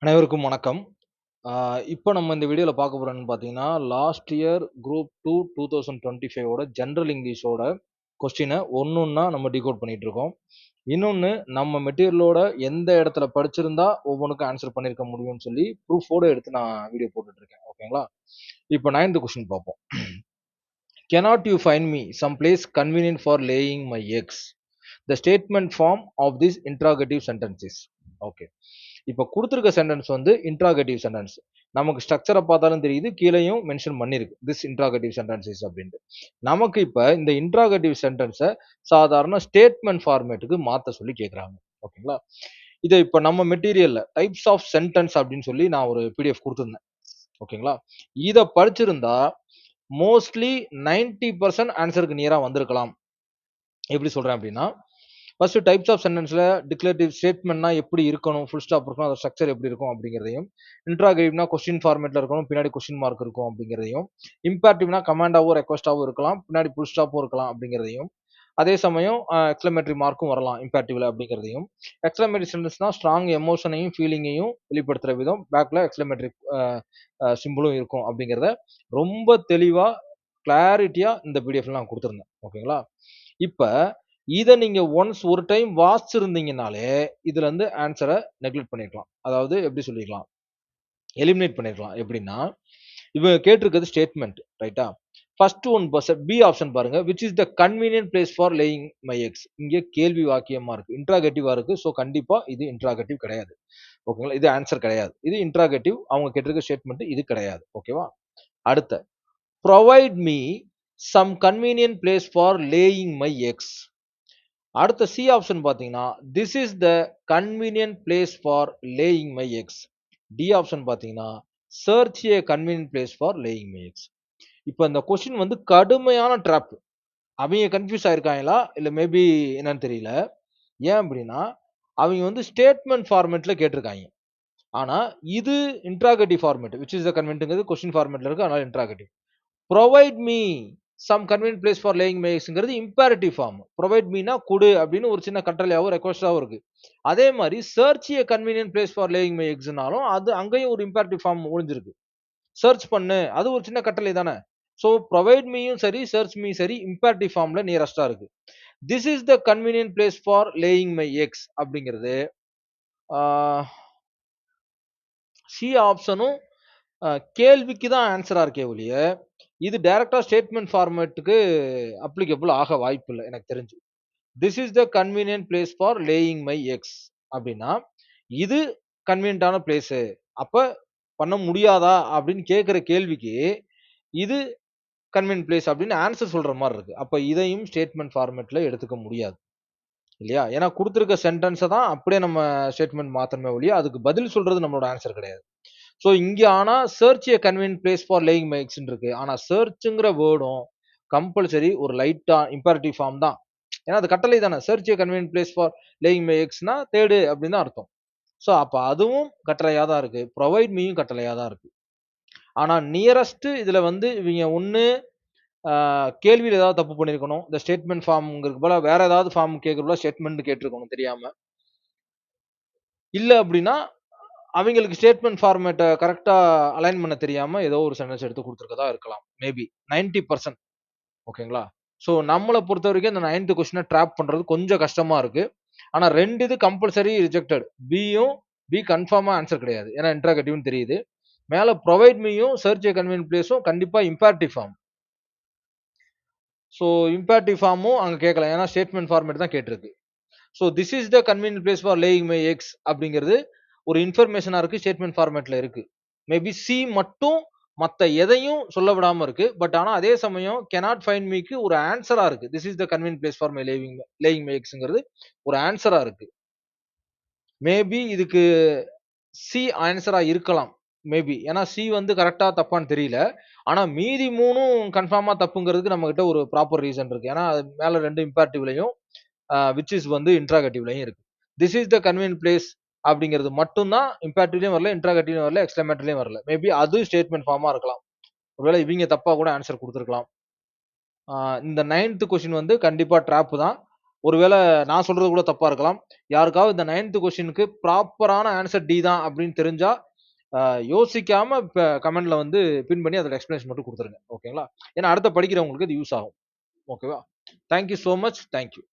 அனைவருக்கும் வணக்கம். இப்போ நம்ம இந்த வீடியோல பார்க்க போறோம்ன்னு பார்த்தீங்கன்னா, லாஸ்ட் இயர் குரூப் 2 2025 ஓட ஜெனரல் இங்கிலீஷோட கொஸ்டின ஒண்ணொண்ணா நம்ம டிகோட் பண்ணிட்டு இருக்கோம். இன்னொன்னு நம்ம மெட்டீரியலோட எந்த இடத்துல படிச்சிருந்தா ஒவ்வொன்னுக்கும் ஆன்சர் பண்ணியிருக்க முடியும்னு சொல்லி ப்ரூஃபோட எடுத்து நான் வீடியோ போட்டுட்டு இருக்கேன். ஓகேங்களா? இப்போ 9th கொஸ்டின் பார்ப்போம். "Cannot you find me some place convenient for laying my eggs?" The statement form of these interrogative sentences. Okay. இப்ப குடுத்திருக்க சென்டென்ஸ் வந்து இன்ட்ராகேட்டிவ் சென்டென்ஸ். நமக்கு ஸ்ட்ரக்சர பார்த்தாலும் தெரியுது. கீழயும் மென்ஷன் பண்ணிருக்கு. திஸ் இன்ட்ராகேட்டிவ் சென்டென்சஸ் அப்டின்ட்டு. நமக்கு இப்ப இந்த இன்ட்ராகேட்டிவ் சென்டென்ஸ சாதாரண ஸ்டேட்மெண்ட் ஃபார்மேட்டுக்கு மாத்த சொல்லி கேட்குறாங்க. ஓகேங்களா? இத இப்ப நம்ம மெட்டீரியல்ல டைப்ஸ் ஆஃப் சென்டென்ஸ் அப்டின்னு சொல்லி நான் ஒரு பிடிஎஃப் குடுத்திருந்தேன். ஓகேங்களா? இத படிச்சிருந்தா மோஸ்ட்லி 90% ஆன்ஸருக்கு நியரா வந்திருக்கலாம். எப்படி சொல்றேன் அப்டின்னா, ஃபர்ஸ்ட் டைப்ஸ் ஆஃப் சென்டென்ஸ்ல டிக்ளரேட்டிவ் ஸ்டேட்மெண்ட்னா எப்படி இருக்கணும், ஃபுல் ஸ்டாப் இருக்கணும், அதோட ஸ்ட்ரக்சர் எப்படி இருக்கும் அப்படிங்கிறதையும், இன்ட்ராகேட்டிவ்னா கொஸ்டின் ஃபார்மேட்ல இருக்கணும், பின்னாடி கொஸ்டின் மார்க் இருக்கும் அப்படிங்கிறதையும், இம்பேரட்டிவ்னா கமாண்டாவோ ரெக்வெஸ்டாவோ இருக்கலாம், பின்னாடி ஃபுல் ஸ்டாப்பும் இருக்கலாம் அப்படிங்கிறதையும், அதே சமயம் எக்ஸ்க்ளமேட்டரி மார்க்கும் வரலாம் இம்பேரட்டிவ்ல அப்படிங்கிறதையும், எக்ஸ்க்ளமேட்டரி சென்டென்ஸ்னா ஸ்ட்ராங் எமோஷனையும் ஃபீலிங்கையும் வெளிப்படுத்துற விதம் பேக்ல எக்ஸ்க்ளமேட்டரி சிம்பிளும் இருக்கும் அப்படிங்கிறத ரொம்ப தெளிவா கிளாரிட்டியா இந்த பிடிஎஃப்ல நான் கொடுத்துருந்தேன். ஓகேங்களா? இப்ப இத நீங்க ஒன்ஸ் ஒரு டைம் வாசிச்சிருந்தீங்கனாலே, இதுல இருந்து ஆன்ஸர நெக்லெக்ட் பண்ணியிருக்கலாம். அதாவது எப்படி சொல்லிக்கலாம்? எலிமினேட் பண்ணியிருக்கலாம். எப்படின்னா, இவங்க கேட்டிருக்கிறது ஸ்டேட்மெண்ட். ரைட்டா? ஃபர்ஸ்ட் ஒன் பி ஆப்ஷன் பாருங்க. Which is the convenient place for laying my X. இங்க கேள்வி வாக்கியமா இருக்கு. இன்ட்ராகேட்டிவா இருக்கு. சோ கண்டிப்பா இது இன்ட்ராகேட்டிவ் கிடையாது. ஓகேங்களா? இது ஆன்ஸர் கிடையாது. இது இன்ட்ராகேட்டிவ். அவங்க கேட்டிருக்க ஸ்டேட்மெண்ட் இது கிடையாது. ஓகேவா? அடுத்த provide me some convenient place for laying my eggs. அடுத்த சி ஆப்ஷன் பார்த்தீங்கன்னா, this is the convenient place for laying my eggs. D option பார்த்தீங்கன்னா, search a convenient place for laying my eggs. இப்ப இந்த question வந்து கடுமையான drop. அவைங்க confuse ஆயிருக்காங்களா? இல்ல maybe என்னன்னு தெரியல. ஏன் அப்படின்னா, அவைங்க வந்து ஸ்டேட்மெண்ட் ஃபார்மேட்ல கேட்டிருக்காய்ங்க. ஆனா, இது interrogative format. Which is the கன்வீனியன்ட்ங்கிறது கொஸ்டின் ஃபார்மேட்ல இருக்கு. அதனால interrogative. Provide me some convenient place for laying my எக்ஸ்ங்கிறது இம்பேரட்டிவ் ஃபார்ம். புரொவைட் மீனா குடு அப்படின்னு ஒரு சின்ன கட்டளையாவோ ரெக்வெஸ்டாவோ இருக்கு. அதே மாதிரி search a convenient place for laying my எக்ஸ்னாலும் அது அங்கேயும் ஒரு இம்பேரட்டிவ் ஃபார்ம் ஒளிஞ்சிருக்கு. சர்ச் பண்ணு அது ஒரு சின்ன கட்டளை தானே. ஸோ ப்ரொவைட் மீயும் சரி சர்ச் மீ சரி இம்பேரட்டிவ் ஃபார்ம்ல நியரஸ்டா இருக்கு. This is the convenient place for laying my X அப்படிங்கிறது சி ஆப்ஷனும் கேள்விக்கு தான் ஆன்சரா இருக்கே ஒழிய, இது டைரக்ட்டா ஸ்டேட்மெண்ட் ஃபார்மேட்டுக்கு அப்ளிகபிள் ஆக வாய்ப்பில்ல எனக்கு தெரிஞ்சு. This is the convenient place for laying my X அப்டின்னா, இது கன்வீனியன்ட்டான பிளேஸு. அப்ப பண்ண முடியாதா? அப்படின்னு கேட்கிற கேள்விக்கு, இது கன்வீனியன்ட் பிளேஸ் அப்படின்னு ஆன்சர் சொல்ற மாரி இருக்கு. அப்ப இதையும் ஸ்டேட்மெண்ட் ஃபார்மேட்ல எடுத்துக்க முடியாது. இல்லையா? ஏன்னா குடுத்திருக்க சென்டென்ஸ தான் அப்படியே நம்ம ஸ்டேட்மெண்ட் மாத்தணுமே ஒழிய, அதுக்கு பதில் சொல்றது நம்மளோட ஆன்சர் கிடையாது. ஸோ இங்க ஆனா search a convenient place for laying my எக்ஸ்ன்னு இருக்கு. ஆனா சர்ச்ங்கிற வேர்டும் கம்பல்சரி ஒரு லைட்டா இம்பேரட்டிவ் ஃபார்ம் தான். ஏன்னா அது கட்டளை தானே. Search a convenient place for laying my எக்ஸ்னா தேடு அப்படின்னு தான் அர்த்தம். ஸோ அப்ப அதுவும் கட்டளையா தான் இருக்கு. புரொவைட் மீயும் கட்டளையா தான் இருக்கு. ஆனா நியரஸ்ட் இதுல வந்து இவங்க ஒண்ணு கேள்வியில ஏதாவது தப்பு பண்ணியிருக்கணும். இந்த ஸ்டேட்மெண்ட் ஃபார்ம்ங்கிறதுக்கு பதிலா வேற ஏதாவது ஃபார்ம் கேட்கறதுல ஸ்டேட்மெண்ட் கேட்டிருக்கணும் தெரியாம. இல்ல அப்படின்னா அவைங்களுக்கு ஸ்டேட்மெண்ட் ஃபார்மேட்ட கரெக்ட்டா அலைன் பண்ண தெரியாம ஏதோ ஒரு சென்டென்ஸ் எடுத்து குடுத்துருக்கதா இருக்கலாம். மேபி 90% ஓகேங்களா? ஸோ நம்மள பொறுத்தவரைக்கும் இந்த 9த் கொஸ்டின டிராப் பண்றது கொஞ்சம் கஷ்டமா இருக்கு. ஆனா 2 இது கம்பல்சரி ரிஜெக்டட். பி கன்ஃபார்மா ஆன்சர் கிடையாது. ஏன்னா இன்டராகேட்டிவ்னு தெரியுது. மேல புரொவைட் மீயும் சர்ச் எ கன்வீனியன்ட் பிளேஸும் கண்டிப்பா இம்பேரட்டிவ் ஃபார்ம். ஸோ இம்பேரட்டிவ் ஃபார்மும் அங்க கேட்கல. ஏன்னா ஸ்டேட்மெண்ட் ஃபார்மேட் தான் கேட்டிருக்கு. So this is the convenient place for laying my X அப்படிங்கிறது ஒரு இன்ஃபர்மேஷனா இருக்கு. ஸ்டேட்மெண்ட் ஃபார்மேட்ல இருக்கு. மேபி சி மட்டும் மத்த எதையும் சொல்ல விடாம இருக்கு. பட் ஆனா அதே சமயம் கேனாட் ஃபைண்ட் மீக்கு ஒரு ஆன்ஸரா இருக்கு. This is the convenient place for my laying my எக்ஸ்ங்கிறது ஒரு ஆன்ஸரா இருக்கு. மேபி இதுக்கு சி ஆன்ஸரா இருக்கலாம். மேபி. ஏன்னா சி வந்து கரெக்ட்டா தப்பான்னு தெரியல. ஆனா மீதி 3ம் கன்ஃபார்மா தப்புங்கிறதுக்கு நம்மகிட்ட ஒரு ப்ராப்பர் ரீசன் இருக்கு. ஏன்னா அது மேல 2 இம்பேரட்டிவ்லயும் விச் இஸ் வந்து இன்ட்ராகேட்டிவ்லயும் இருக்கு. This is the convenient place அப்படிங்கிறது மட்டும் தான் இம்பேரட்டிவ்லயும் வரல, இன்ட்ராகேட்டிவ்லயும் வரல, எக்ஸ்க்ளமேட்டரிலயும் வரல. மேபி அது ஸ்டேட்மெண்ட் ஃபார்மா இருக்கலாம். ஒருவேளை இவங்க தப்பா கூட ஆன்சர் குடுத்திருக்கலாம். இந்த 9த் கொஸ்டின் வந்து கண்டிப்பா ட்ராப் தான். ஒருவேளை நான் சொல்றது கூட தப்பா இருக்கலாம். யாருக்காவது இந்த 9th கொஸ்டினுக்கு ப்ராப்பரான ஆன்சர் டி தான் அப்படின்னு தெரிஞ்சா, யோசிக்காம கமெண்ட்ல வந்து பின் பண்ணி அதோட எக்ஸ்பிளனேஷன் மட்டும் குடுத்துருங்க. ஓகேங்களா? ஏன்னா அடுத்து படிக்கிறவங்களுக்கு இது யூஸ் ஆகும். ஓகேவா? Thank you so much. Thank you.